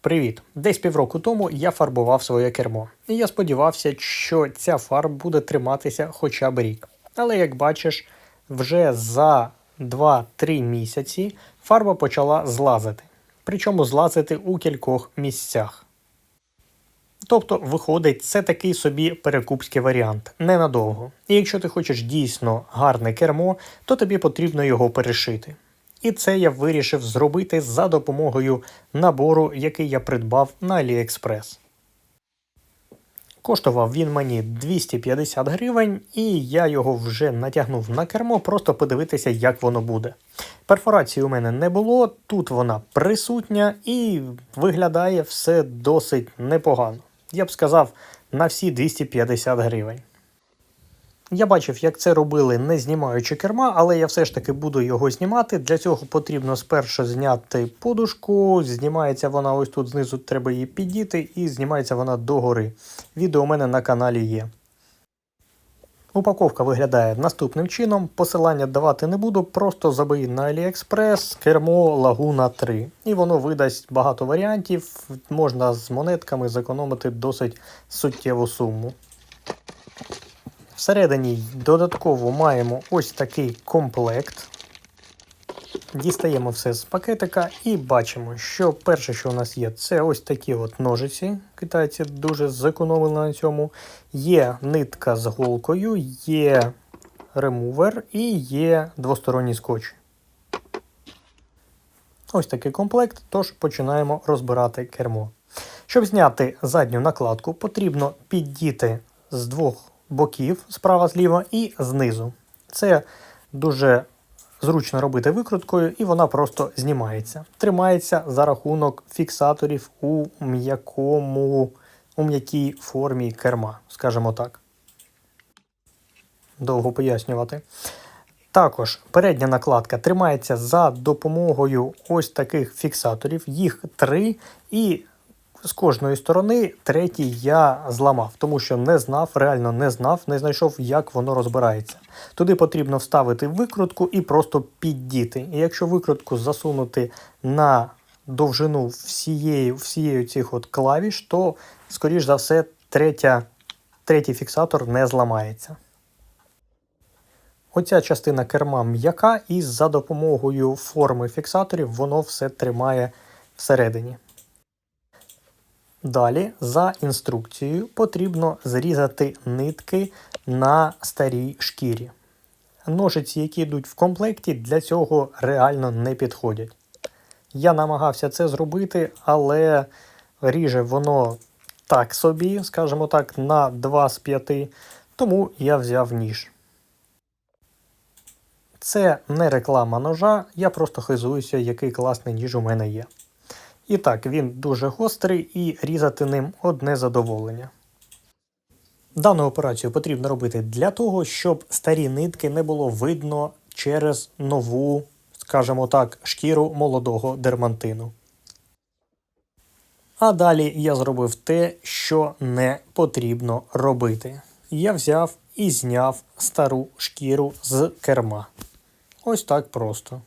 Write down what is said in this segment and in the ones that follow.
Привіт! Десь півроку тому я фарбував своє кермо. І я сподівався, що ця фарба буде триматися хоча б рік. Але як бачиш, вже за 2-3 місяці фарба почала злазити. Причому злазити у кількох місцях. Тобто, виходить, це такий собі перекупський варіант, ненадовго. І якщо ти хочеш дійсно гарне кермо, то тобі потрібно його перешити. І це я вирішив зробити за допомогою набору, який я придбав на AliExpress. Коштував він мені 250 гривень, і я його вже натягнув на кермо, просто подивитися, як воно буде. Перфорації у мене не було, тут вона присутня і виглядає все досить непогано. Я б сказав, на всі 250 гривень. Я бачив, як це робили, не знімаючи керма, але я все ж таки буду його знімати. Для цього потрібно спершу зняти подушку, знімається вона ось тут знизу, треба її підійти, і знімається вона догори. Відео у мене на каналі є. Упаковка виглядає наступним чином, посилання давати не буду, просто забий на AliExpress кермо Laguna 3. І воно видасть багато варіантів, можна з монетками зекономити досить суттєву суму. Всередині додатково маємо ось такий комплект. Дістаємо все з пакетика і бачимо, що перше, що у нас є, це ось такі от ножиці. Китайці дуже зекономили на цьому. Є нитка з голкою, є ремувер і є двосторонній скотч. Ось такий комплект, тож починаємо розбирати кермо. Щоб зняти задню накладку, потрібно піддіти з двох боків, справа-зліва і знизу. Це дуже зручно робити викруткою, і вона просто знімається. Тримається за рахунок фіксаторів у м'якій формі керма, скажімо так. Довго пояснювати. Також передня накладка тримається за допомогою ось таких фіксаторів. Їх 3, і з кожної сторони третій я зламав, тому що реально не знайшов, як воно розбирається. Туди потрібно вставити викрутку і просто піддіти. І якщо викрутку засунути на довжину всієї цих от клавіш, то, скоріш за все, третій фіксатор не зламається. Оця частина керма м'яка, і за допомогою форми фіксаторів воно все тримає всередині. Далі, за інструкцією, потрібно зрізати нитки на старій шкірі. Ножиці, які йдуть в комплекті, для цього реально не підходять. Я намагався це зробити, але ріже воно так собі, скажімо так, на 2 з 5, тому я взяв ніж. Це не реклама ножа, я просто хизуюся, який класний ніж у мене є. І так, він дуже гострий і різати ним одне задоволення. Дану операцію потрібно робити для того, щоб старі нитки не було видно через нову, скажімо так, шкіру молодого дермантину. А далі я зробив те, що не потрібно робити. Я взяв і зняв стару шкіру з керма. Ось так просто.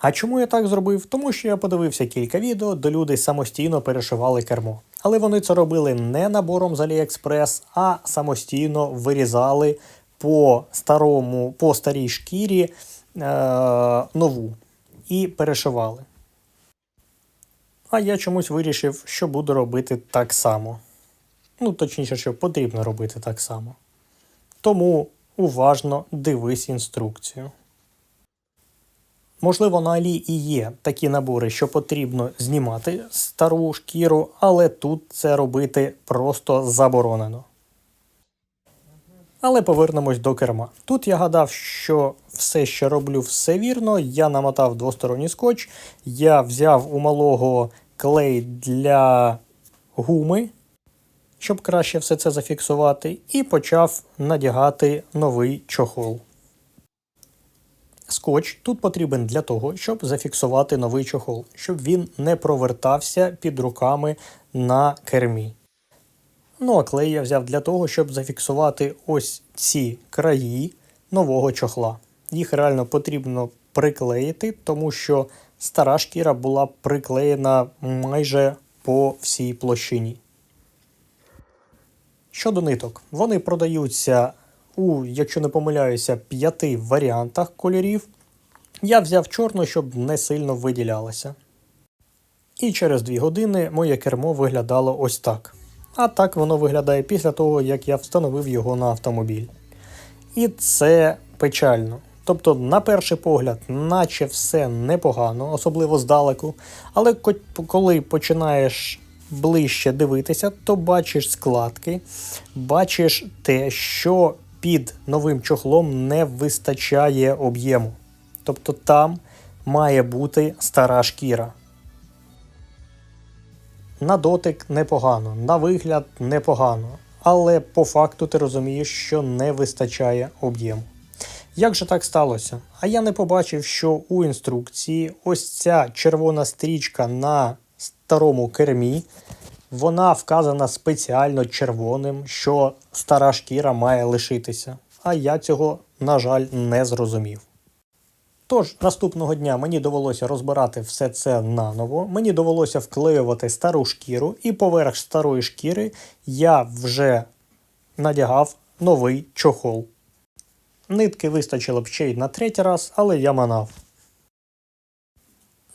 А чому я так зробив? Тому що я подивився кілька відео, де люди самостійно перешивали кермо. Але вони це робили не набором з AliExpress, а самостійно вирізали по старій шкірі нову і перешивали. А я чомусь вирішив, що буду робити так само. Точніше, що потрібно робити так само. Тому уважно дивись інструкцію. Можливо, на Алі і є такі набори, що потрібно знімати стару шкіру, але тут це робити просто заборонено. Але повернемось до керма. Тут я гадав, що все, що роблю, все вірно. Я намотав двосторонній скотч, я взяв у малого клей для гуми, щоб краще все це зафіксувати, і почав надягати новий чохол. Скотч тут потрібен для того, щоб зафіксувати новий чохол, щоб він не провертався під руками на кермі. А клей я взяв для того, щоб зафіксувати ось ці краї нового чохла. Їх реально потрібно приклеїти, тому що стара шкіра була приклеєна майже по всій площині. Щодо ниток, вони продаються у, якщо не помиляюся, 5 варіантах кольорів. Я взяв чорну, щоб не сильно виділялася. І через 2 години моє кермо виглядало ось так. А так воно виглядає після того, як я встановив його на автомобіль. І це печально. Тобто, на перший погляд, наче все непогано, особливо здалеку, але коли починаєш ближче дивитися, то бачиш складки, бачиш те, що під новим чохлом не вистачає об'єму. Тобто там має бути стара шкіра. На дотик непогано, на вигляд непогано, але по факту ти розумієш, що не вистачає об'єму. Як же так сталося? А я не побачив, що у інструкції ось ця червона стрічка на старому кермі, вона вказана спеціально червоним, що стара шкіра має лишитися. А я цього, на жаль, не зрозумів. Тож, наступного дня мені довелося розбирати все це наново, мені довелося вклеювати стару шкіру, і поверх старої шкіри я вже надягав новий чохол. Нитки вистачило б ще й на 3-й раз, але я манав.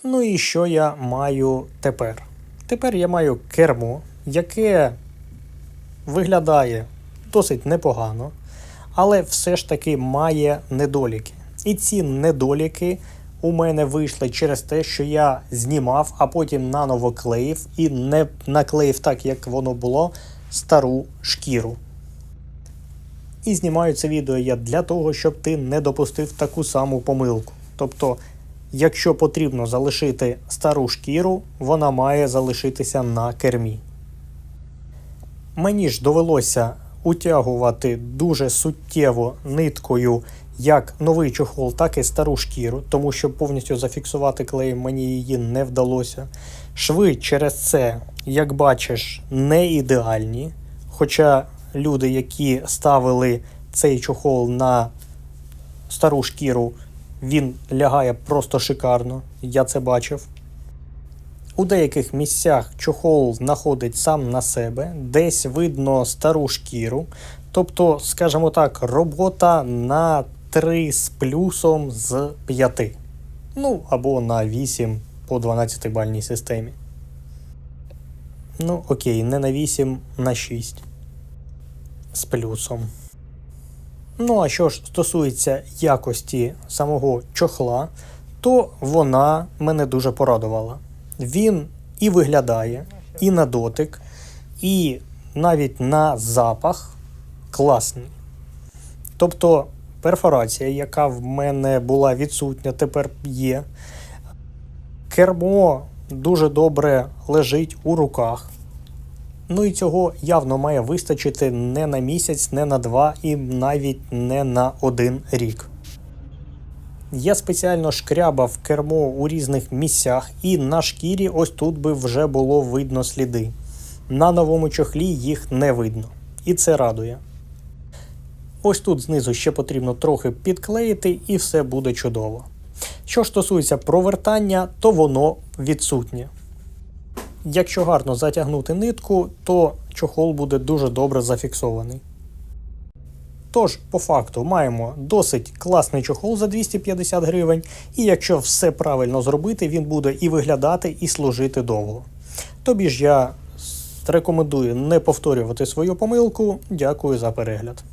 Ну і що я маю тепер? Тепер я маю кермо, яке виглядає досить непогано, але все ж таки має недоліки. І ці недоліки у мене вийшли через те, що я знімав, а потім наново клеїв і не наклеїв так, як воно було, стару шкіру. І знімаю це відео я для того, щоб ти не допустив таку саму помилку. Тобто, якщо потрібно залишити стару шкіру, вона має залишитися на кермі. Мені ж довелося утягувати дуже суттєво ниткою як новий чохол, так і стару шкіру, тому що повністю зафіксувати клеєм мені її не вдалося. Шви через це, як бачиш, не ідеальні, хоча люди, які ставили цей чохол на стару шкіру, він лягає просто шикарно, я це бачив. У деяких місцях чохол знаходить сам на себе, десь видно стару шкіру, тобто, скажімо так, робота на 3 з плюсом з 5. Ну, або на 8 по 12-бальній системі. Ну, окей, не на 8, на 6 з плюсом. Ну, а що ж стосується якості самого чохла, то вона мене дуже порадувала. Він і виглядає, і на дотик, і навіть на запах класний. Тобто перфорація, яка в мене була відсутня, тепер є. Кермо дуже добре лежить у руках. Ну і цього явно має вистачити не на місяць, не на 2 і навіть не на 1 рік. Я спеціально шкрябав кермо у різних місцях, і на шкірі ось тут би вже було видно сліди. На новому чохлі їх не видно. І це радує. Ось тут знизу ще потрібно трохи підклеїти, і все буде чудово. Що ж стосується провертання, то воно відсутнє. Якщо гарно затягнути нитку, то чохол буде дуже добре зафіксований. Тож, по факту, маємо досить класний чохол за 250 гривень, і якщо все правильно зробити, він буде і виглядати, і служити довго. Тобі ж я рекомендую не повторювати свою помилку. Дякую за перегляд.